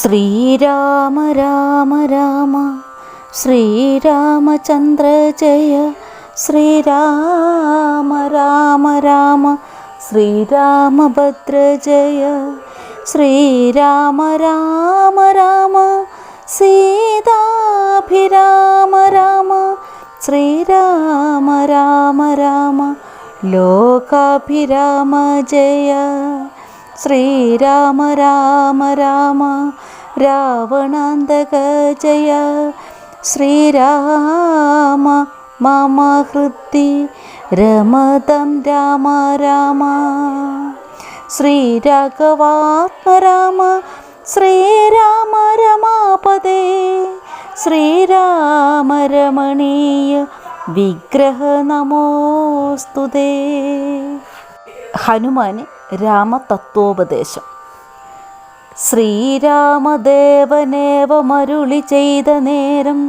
ശ്രീരാമ രാമ രാമ ശ്രീരാമചന്ദ്ര ജയ ശ്രീരാമ രാമ രാമ ശ്രീരാമഭദ്ര ജയ ശ്രീരാമ രാമ രാമ സീതാഭിരാമ രാമ ശ്രീരാമ രാമ രാമ ലോകാഭിരാമ ജയ ശ്രീരാമ രാമ രാമ രാവണാന്തക ജയ ശ്രീരാമ മമ ഹൃദി രമതം രാമ രാമ ശ്രീരാഘവാത്മ രാമ ശ്രീരാമ രമാപദേ ശ്രീരാമ രമണീയ വിഗ്രഹ നമോസ്തുതേ. ഹനുമാന് രാമതത്വോപദേശം. ശ്രീരാമദേവനേവമരുളി ചെയ്ത നേരം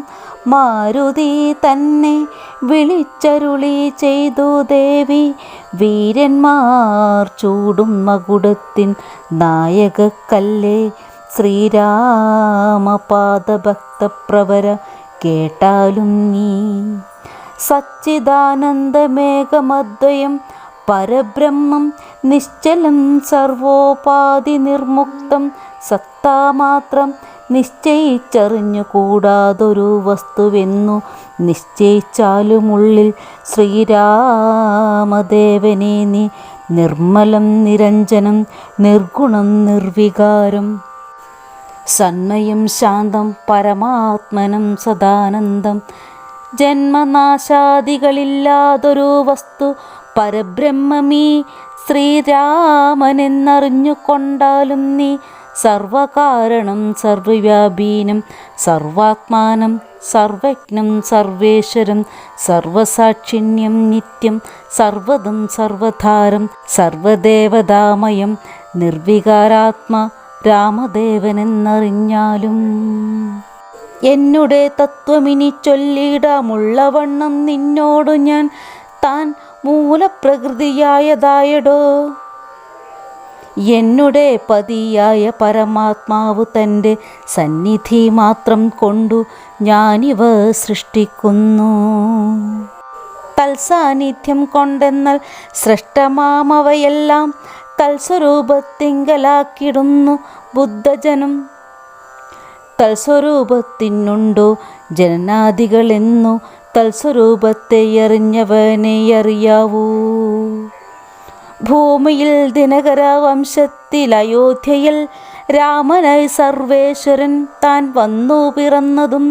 മാരുതി തന്നെ വിളിച്ചരുളി ചെയ്തു ദേവി, വീരന്മാർ ചൂടും മകുടത്തിൻ നായകക്കല്ലേ ശ്രീരാമപാദഭക്തപ്രവര കേട്ടാലും നീ. സച്ചിദാനന്ദമേകമദ്വയം പരബ്രഹ്മം നിശ്ചലം സർവോപാധി നിർമുക്തം സത്താമാത്രം നിശ്ചയിച്ചറിഞ്ഞുകൂടാതൊരു വസ്തുവെന്നു നിശ്ചയിച്ചാലുമുള്ളിൽ ശ്രീരാമദേവനെ നീ നിർമ്മലം നിരഞ്ജനം നിർഗുണം നിർവികാരം സന്മയം ശാന്തം പരമാത്മനം സദാനന്ദം ജന്മനാശാദികളില്ലാതൊരു വസ്തു പരബ്രഹ്മമീ ശ്രീരാമനെന്നറിഞ്ഞുകൊണ്ടാലും നീ സർവകാരണം സർവവ്യാപീനം സർവാത്മാനം സർവജ്ഞം സർവേശ്വരം സർവസാക്ഷിണ്യം നിത്യം സർവദം സർവധാരം സർവദേവതാമയം നിർവികാരാത്മ രാമദേവനെന്നറിഞ്ഞാലും. എന്നുടെ തത്വമിനി ചൊല്ലിടാമുള്ളവണ്ണം നിന്നോടു ഞാൻ താൻ മൂലപ്രകൃതിയായതായടോ. എന്നുടെ പതിയായ പരമാത്മാവ് തൻ്റെ സന്നിധി മാത്രം കൊണ്ടു ഞാനിവ സൃഷ്ടിക്കുന്നു. തൽസാന്നിധ്യം കൊണ്ടെന്നാൽ സൃഷ്ടമാമവയെല്ലാം തൽസ്വരൂപത്തിങ്കലാക്കിടുന്നു ബുദ്ധജനം. തൽസ്വരൂപത്തിനുണ്ടോ ജനനാദികളെന്നു തൽസ്വരൂപത്തെ അറിഞ്ഞവനെ അറിയാവൂ. ഭൂമിയിൽ ദിനകര വംശത്തിൽ അയോധ്യയിൽ രാമനായി സർവേശ്വരൻ താൻ വന്നു പിറന്നതും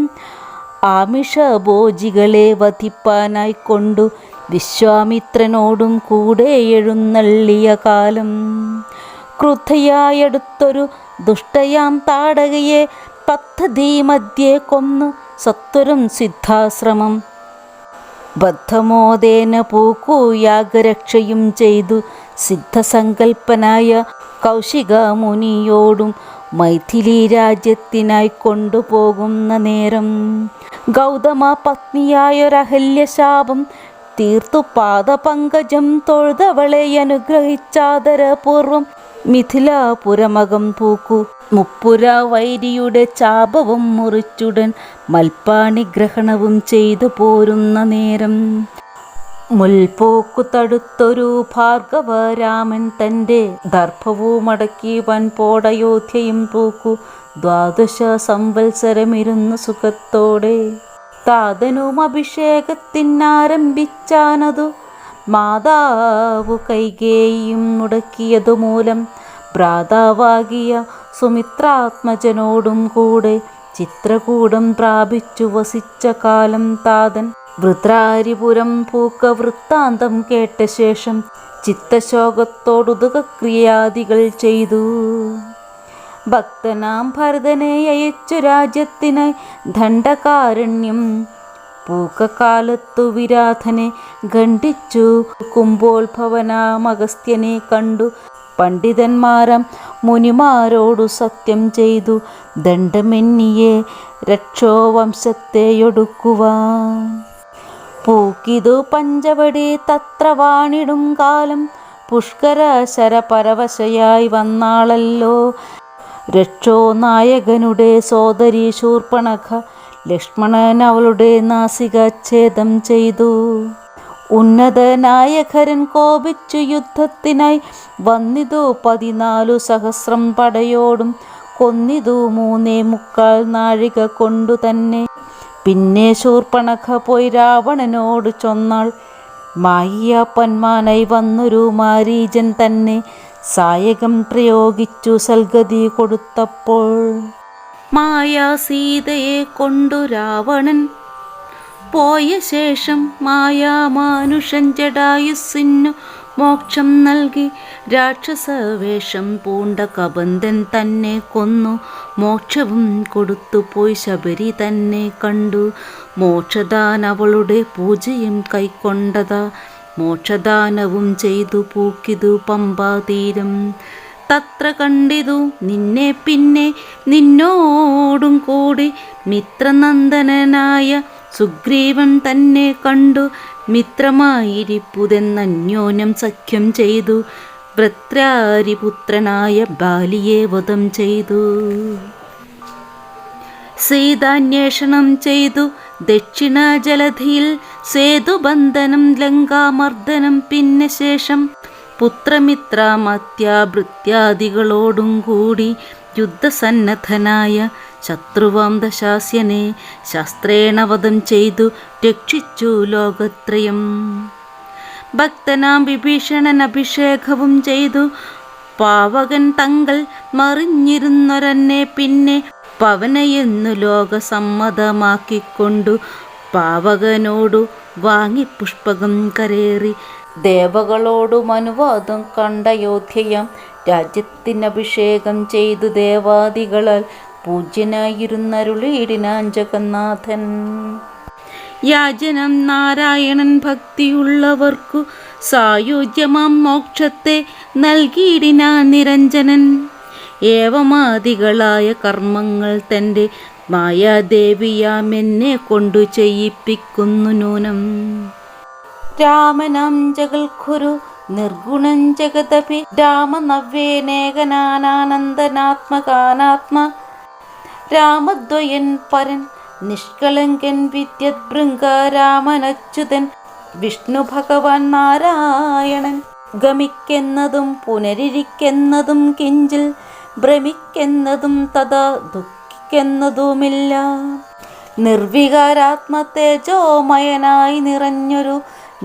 ആമിഷഭോജികളെ വധിപ്പാനായി കൊണ്ടു വിശ്വാമിത്രനോടും കൂടെ എഴുന്നള്ളിയ കാലം. ക്രുദ്ധയായെടുത്തൊരു ദുഷ്ടയാം താടകയെ പദ്ധതി മധ്യേ കൊന്നു സത്വരം സിദ്ധാശ്രമം ബദ്ധമോദേന പൂക്കു യാഗരക്ഷയും ചെയ്തു സിദ്ധസങ്കൽപ്പനായ കൗശിക മുനിയോടും മൈഥിലി രാജ്യത്തിനായി കൊണ്ടുപോകുന്ന നേരം ഗൗതമ പത്നിയായൊരഹല്യശാപം തീർത്തു പാദപങ്കജം തൊഴുതവളെ അനുഗ്രഹിച്ചാദരപൂർവം മിഥിലാപുരമകം പൂക്കു മുപ്പുര വൈരിയുടെ ചാപവും മുറിച്ചുടൻ മൽപ്പാണി ഗ്രഹണവും ചെയ്തു പോരുന്ന നേരം മുൽപോക്കു തടുത്തൊരു ഭാർഗവരാമൻ തൻ്റെ ദർഭവുമടക്കി വൻപോടയോധ്യയും പൂക്കു 12 സംവത്സരമിരുന്നു സുഖത്തോടെ. താതനും അഭിഷേകത്തിനാരംഭിച്ചാനതു മാതാവു കൈകേയിയും മുടക്കിയതു മൂലം ഭ്രാതാവാകിയ സുമിത്രാത്മജനോടും കൂടെ ചിത്രകൂടം പ്രാപിച്ചു വസിച്ച കാലം താതൻ വൃത്രാരിപുരം പൂക്ക വൃത്താന്തം കേട്ട ശേഷം ചിത്തശോകത്തോടുതുകക്രിയാദികൾ ചെയ്തു. ഭക്തനാം ഭരതനെ അയച്ചു രാജ്യത്തിനായി ദണ്ഡകാരണ്യം പൂക്കകാലത്തു വിരാധനെ ഖണ്ഡിച്ചു കുംഭോത്ഭവനാമഗസ്ത്യനെ കണ്ടു പണ്ഡിതന്മാരം മുനിമാരോടു സത്യം ചെയ്തു ദണ്ഡമെന്നിയെ രക്ഷോവംശത്തെയൊടുക്കുവാൻ. പൂക്കിതു പഞ്ചവടി തത്ര വാണിടും കാലം പുഷ്കര ശരപരവശയായി വന്നാളല്ലോ രക്ഷോ നായകനുടെ സോദരി ശൂർപ്പണഖ ലക്ഷ്മണൻ അവളുടെ നാസികാച്ഛേദം ചെയ്തു. ഉന്നതനായകരൻ കോപിച്ചു യുദ്ധത്തിനായി വന്നിതു 14 സഹസ്രം പടയോടും കൊന്നിതു 3.25 നാഴിക കൊണ്ടു തന്നെ. പിന്നെ ശൂർപ്പണഖ പോയി രാവണനോട് ചൊന്നാൾ, മായ പന്മാനായി വന്നൊരു മാരീചൻ തന്നെ സായകം പ്രയോഗിച്ചു സൽഗതി കൊടുത്തപ്പോൾ മായ സീതയെ കൊണ്ടു രാവണൻ പോയ ശേഷം മായാമാനുഷൻ ജടായുസ്സിനു മോക്ഷം നൽകി. രാക്ഷസവേഷം പൂണ്ട കബന്ധൻ തന്നെ കൊന്നു മോക്ഷവും കൊടുത്തുപോയി ശബരി തന്നെ കണ്ടു. മോക്ഷദാൻ അവളുടെ പൂജയും കൈക്കൊണ്ടതാ മോക്ഷദാനവും ചെയ്തു പൂക്കിതു പമ്പാതീരം. തത്ര കണ്ടിതു നിന്നെ പിന്നെ നിന്നോടും കൂടി മിത്രനന്ദനായ സുഗ്രീവൻ തന്നെ കണ്ടു. മിത്രമായിരിപ്പുതെന്നന്യോന്യം സഖ്യം ചെയ്തു ഭൃത്രാരിപുത്രനായ ബാലിയെ വധം ചെയ്തു. സീതാന്വേഷണം ചെയ്തു ദക്ഷിണ ജലധിയിൽ സേതുബന്ധനം ലങ്കാമർദ്ദനം പിന്നെ ശേഷം പുത്രമിത്രാമത്യാഭൃത്യാദികളോടും കൂടി യുദ്ധസന്നദ്ധനായ ശത്രുവാം ദശാസ്യനെ ശാസ്ത്രേണ വധം ചെയ്തു രക്ഷിച്ചു ലോകത്രയം. ഭക്തനാം വിഭീഷണൻ അഭിഷേകവും ചെയ്തു. പാവകൻ തങ്ങൾ മറിഞ്ഞിരുന്നൊരെന്നെ പിന്നെ പവനയെന്നു ലോകസമ്മതമാക്കിക്കൊണ്ടു പാവകനോടു വാങ്ങി പുഷ്പകം കരേറി ദേവകളോടും അനുവാദം കണ്ടയോധ്യയാം രാജ്യത്തിനഭിഷേകം ചെയ്തു ദേവാദികളാൽ പൂജ്യനായിരുന്നരുളീടിനാൻ ജഗന്നാഥൻ. യാചനം നാരായണൻ ഭക്തിയുള്ളവർക്കു സായുജ്യമാം മോക്ഷത്തെ നൽകിയിടിനാൻ നിരഞ്ജനൻ. ഏവമാദികളായ കർമ്മങ്ങൾ തൻ്റെ മായാദേവിയാമെന്നെ കൊണ്ടു ചെയ്യിപ്പിക്കുന്നു നൂനം. രാമനാം ജഗൽഖുരു നിർഗുണം ജഗദപി രാമനവ്യേനേകനാനന്ദനാത്മകാനാത്മ രാമദ്വയൻ പരൻ നിഷ്കളങ്കൻ വിദ്യദ്ഭൃംഗ രാമനച്യുതൻ വിഷ്ണു ഭഗവാൻ നാരായണൻ. ഗമിക്കെന്നതും പുനരിരിക്കെന്നതും കിഞ്ചിൽ ഭ്രമിക്കെന്നതും തഥാ ദുഃഖിക്കെന്നതുമില്ല. നിർവികാരാത്മതേജോമയനായി നിറഞ്ഞൊരു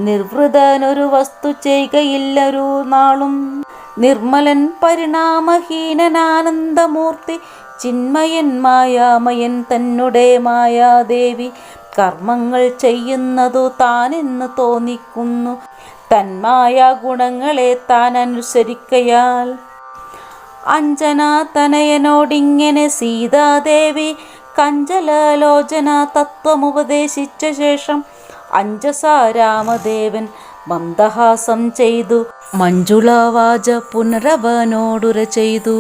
നിർവൃതനൊരു വസ്തു ചെയ്യുകയില്ലൊരു നാളും. നിർമ്മലൻ പരിണാമഹീനനാനന്ദമൂർത്തി ചിന്മയൻ മായാമയൻ തന്നുടെ മായാദേവി കർമ്മങ്ങൾ ചെയ്യുന്നതു താനെന്ന് തോന്നിക്കുന്നു. തന്മായ ഗുണങ്ങളെ താൻ അനുസരിക്കയാൽ അഞ്ജനാതനയനോടിങ്ങനെ സീതാദേവി കഞ്ചലലോചന തത്വമുപദേശിച്ച ശേഷം അഞ്ജസാ രാമദേവൻ മന്ദഹാസം ചെയ്തു മഞ്ജുളാവാച പുനരവനോടുര ചെയ്തു.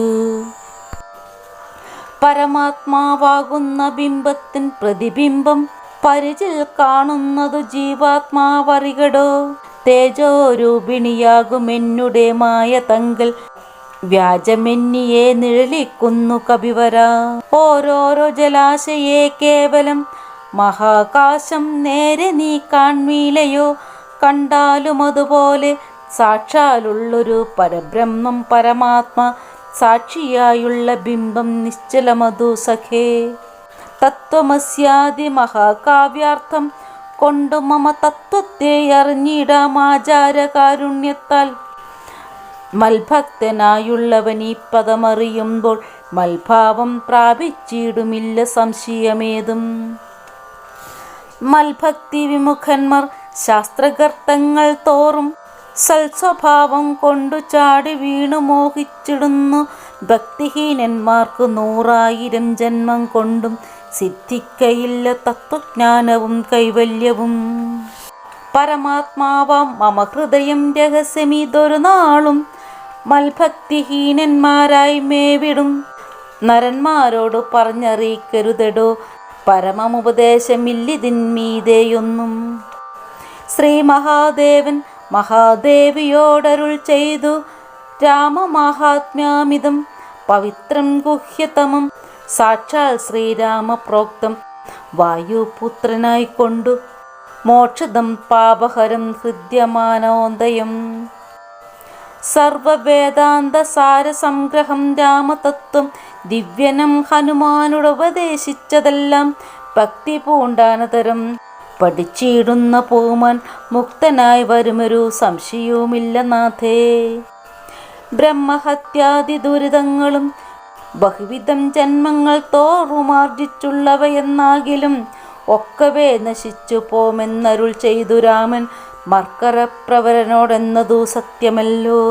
പരമാത്മാവാകുന്ന ബിംബത്തിൻ പ്രതിബിംബം പരിചിൽ കാണുന്നതു ജീവാത്മാവറികടോ. തേജോരൂപിണിയാകുമെന്നുടെ മായ തങ്കൽ വ്യാജമെന്നിയെ നിഴലിക്കുന്നു കപിവര. ഓരോരോ ജലാശയെ കേവലം മഹാകാശം നേരെ നീ കാൺമീലയോ. കണ്ടാലും അതുപോലെ സാക്ഷാലുള്ളൊരു പരബ്രഹ്മം പരമാത്മാ സാക്ഷിയായുള്ള ബിംബം നിശ്ചലമതു സഖേ. തത്വമസ്യാദി മഹാകാവ്യാർത്ഥം കൊണ്ടു മമ തത്വത്തെ അറിഞ്ഞിടാമാചാരകാരുണ്യത്താൽ. മൽഭക്തനായുള്ളവൻ ഈ പദമറിയുമ്പോൾ മൽഭാവം പ്രാപിച്ചിടുമില്ല സംശയമേതും. മൽഭക്തി വിമുഖന്മാർ ശാസ്ത്രഗർത്തങ്ങൾ തോറും സൽസ്വഭാവം കൊണ്ടു ചാടി വീണു മോഹിച്ചിടുന്നു. ഭക്തിഹീനന്മാർക്ക് 100,000 ജന്മം കൊണ്ടും സിദ്ധിക്കയില്ല തത്വജ്ഞാനവും കൈവല്യവും. പരമാത്മാവാം മമ ഹൃദയം രഹസ്യമീതൊരു നാളും മൽഭക്തിഹീനന്മാരായി മേവിടും. നരന്മാരോട് പറഞ്ഞറിയിക്കരുതെടോ പരമമുപദേശമില്ലിതിന്മീതെയൊന്നും. ശ്രീ മഹാദേവൻ മഹാദേവിയോടരുൾ ചെയ്തു രാമമാഹാത്മ്യാമിതം പവിത്രം ഗുഹ്യതമം സാക്ഷാൽ ശ്രീരാമ പ്രോക്തം വായുപുത്രനായിക്കൊണ്ടു മോക്ഷദം പാപഹരം ഹൃദ്യമാനോദയം സർവവേദാന്ത സാരസംഗ്രഹം രാമതത്വം ദിവ്യനം ഹനുമാനുപദേശിച്ചതെല്ലാം ഭക്തി പൂണ്ടാനതരം പഠിച്ചിടുന്ന പൂമാൻ മുക്തനായി വരുമൊരു സംശയവുമില്ല നാഥേ. ബ്രഹ്മഹത്യാദി ദുരിതങ്ങളും ബഹുവിധം ജന്മങ്ങൾ തോറുമാർജിച്ചുള്ളവയെന്നാകിലും ഒക്കവേ നശിച്ചു പോമെന്നരുൾ ചെയ്തു രാമൻ മർക്കരപ്രവരനോടെന്നതു സത്യമല്ലോ.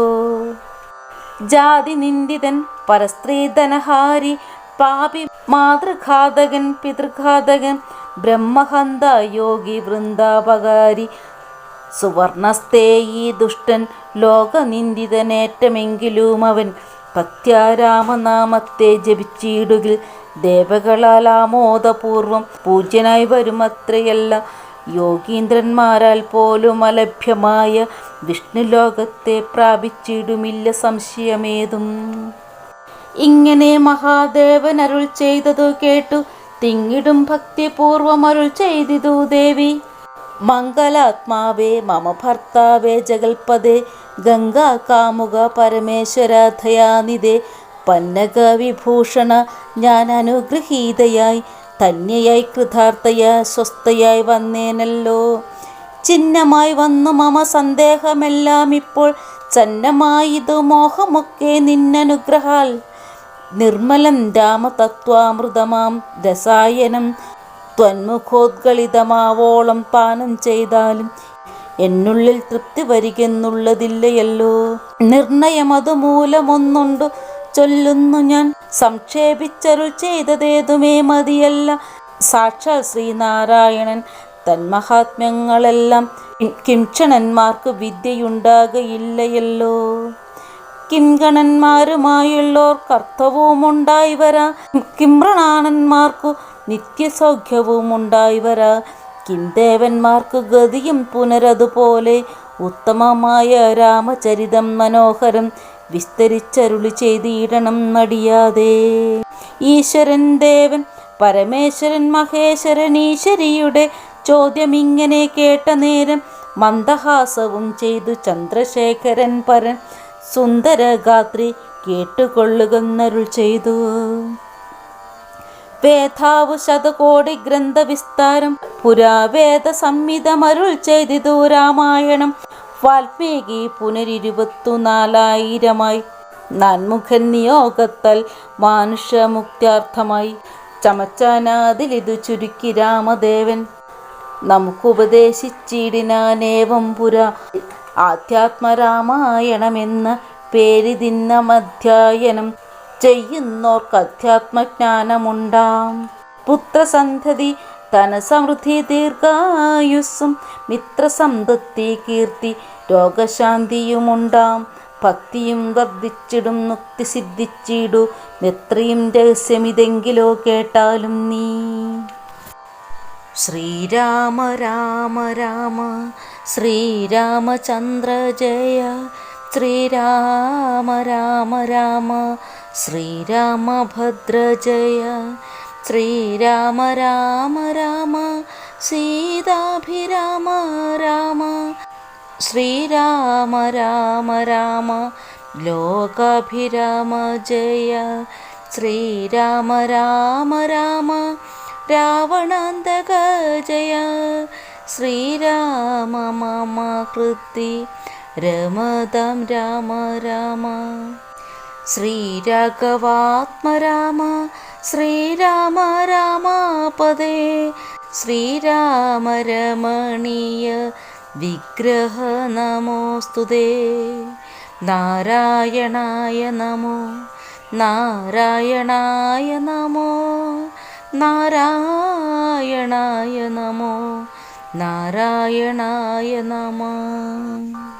ജാതി നിന്ദിതൻ പരസ്ത്രീധനഹാരി പാപി മാതൃഘാതകൻ പിതൃഘാതകൻ ബ്രഹ്മഹന്ത യോഗി വൃന്ദാപകാരി സുവർണസ്തേ ഈ ദുഷ്ടൻ ലോകനിന്ദിതനേറ്റമെങ്കിലും അവൻ ഭക്ത്യാരാമനാമത്തെ ജപിച്ചിടുകിൽ ദേവകളാൽ ആമോദപൂർവം പൂജ്യനായി വരുമത്രയല്ല. യോഗീന്ദ്രന്മാരാൽ പോലും അലഭ്യമായ വിഷ്ണുലോകത്തെ പ്രാപിച്ചിടുമില്ല സംശയമേതും. ഇങ്ങനെ മഹാദേവൻ അരുൾ ചെയ്തതു കേട്ടു തിങ്ങിടും ഭക്തിപൂർവം അരുൾ ചെയ്തിതു ദേവി. മംഗലാത്മാവേ മമ ഭർത്താവേ ജഗൽപദേ ഗംഗാ കാമുക പരമേശ്വരാധയാനിതേ പന്നക വിഭൂഷണ ഞാൻ അനുഗ്രഹീതയായി ധന്യയായി കൃതാർത്ഥയായി സ്വസ്ഥയായി വന്നേനല്ലോ. ചിഹ്നമായി വന്നു മമ സന്ദേഹമെല്ലാം ഇപ്പോൾ ചന്നമായിതു മോഹമൊക്കെ നിന്നനുഗ്രഹാൽ നിർമ്മലം രാമതത്വാമൃതമാം രസായനം ത്വന്മുഖോദ്ഗളിതമാവോളം പാനം ചെയ്താലും എന്നുള്ളിൽ തൃപ്തി വരികെന്നുള്ളതില്ലയല്ലോ. നിർണയം അതുമൂലമൊന്നുണ്ടു ചൊല്ലുന്നു ഞാൻ സംക്ഷേപിച്ചരുൾ ചെയ്തതേതുമേ മതിയല്ല. സാക്ഷാൽ ശ്രീനാരായണൻ തന്മഹാത്മ്യങ്ങളെല്ലാം കിംക്ഷണന്മാർക്ക് വിദ്യയുണ്ടാകയില്ലയല്ലോ. കിംഗണന്മാരുമായുള്ളോർ കർത്തവും ഉണ്ടായി വരാ കിംപ്രണാനന്മാർക്കു നിത്യസൗഖ്യവും ഉണ്ടായി വരാ കിംദേവന്മാർക്കു ഗതിയും പുനരതുപോലെ ഉത്തമമായ രാമചരിതം മനോഹരം വിസ്തരിച്ചരുളി ചെയ്തിടണം നടിയാതെ. ഈശ്വരൻ ദേവൻ പരമേശ്വരൻ മഹേശ്വരൻ ഈശ്വരിയുടെ ചോദ്യമിങ്ങനെ കേട്ട നേരം മന്ദഹാസവും ചെയ്തു ചന്ദ്രശേഖരൻ പരൻ സുന്ദരഗാത്രി കേട്ടുകൊള്ളുകന്നരുൾ ചെയ്തു. വേദാവു ശതകോടി ഗ്രന്ഥവിസ്താരം പുരാവേദ സംഹിതമരുൾ ചെയ്തിതു രാമായണം. വാൽമീകി പുനരിരുപത്തുനാലായിരമായി നാൻമുഖൻ നിയോഗത്താൽ മാനുഷമുക്ത്യാർത്ഥമായി ചമച്ചാനാതിലിതു ചുരുക്കി രാമദേവൻ നമുക്കുപദേശിച്ചിടിനാനേവം പുരാ ആധ്യാത്മരാമായണമെന്ന പേരിതിന്നമധ്യായനം ചെയ്യുന്നോർക്ക് അധ്യാത്മജ്ഞാനമുണ്ടാം. പുത്രസന്ധതി ധനസമൃദ്ധി ദീർഘായുസ്സും മിത്രസമ്പത്തി കീർത്തി രോഗശാന്തിയുമുണ്ടാം. ഭക്തിയും വർദ്ധിച്ചിടും മുക്തി സിദ്ധിച്ചിടു എത്രയും രഹസ്യമിതെങ്കിലോ കേട്ടാലും നീ. ശ്രീരാമ രാമ രാമ ശ്രീരാമചന്ദ്ര ജയ ശ്രീരാമ രാമ രാമ ശ്രീരാമഭദ്ര ജയ ശ്രീരാമ രാമ രാമ സീതാഭിരാമ രാമ ശ്രീരാമ രാമ രാമ ലോകാഭിരാമ ജയ ശ്രീരാമ രാമ രാമ രാവണാന്തക ജയ ശ്രീരാമ മമ ഹൃദി രമതാം രാമ രാമ ശ്രീരാഘവാത്മ രാമ ശ്രീരാമ രാമപദേ ശ്രീരാമ രമണീയ വിഗ്രഹ നമോസ്തുതേ. നാരായണായ നമോ നാരായണായ നമോ നാരായണായ നമോ നാരായണായ നമഃ.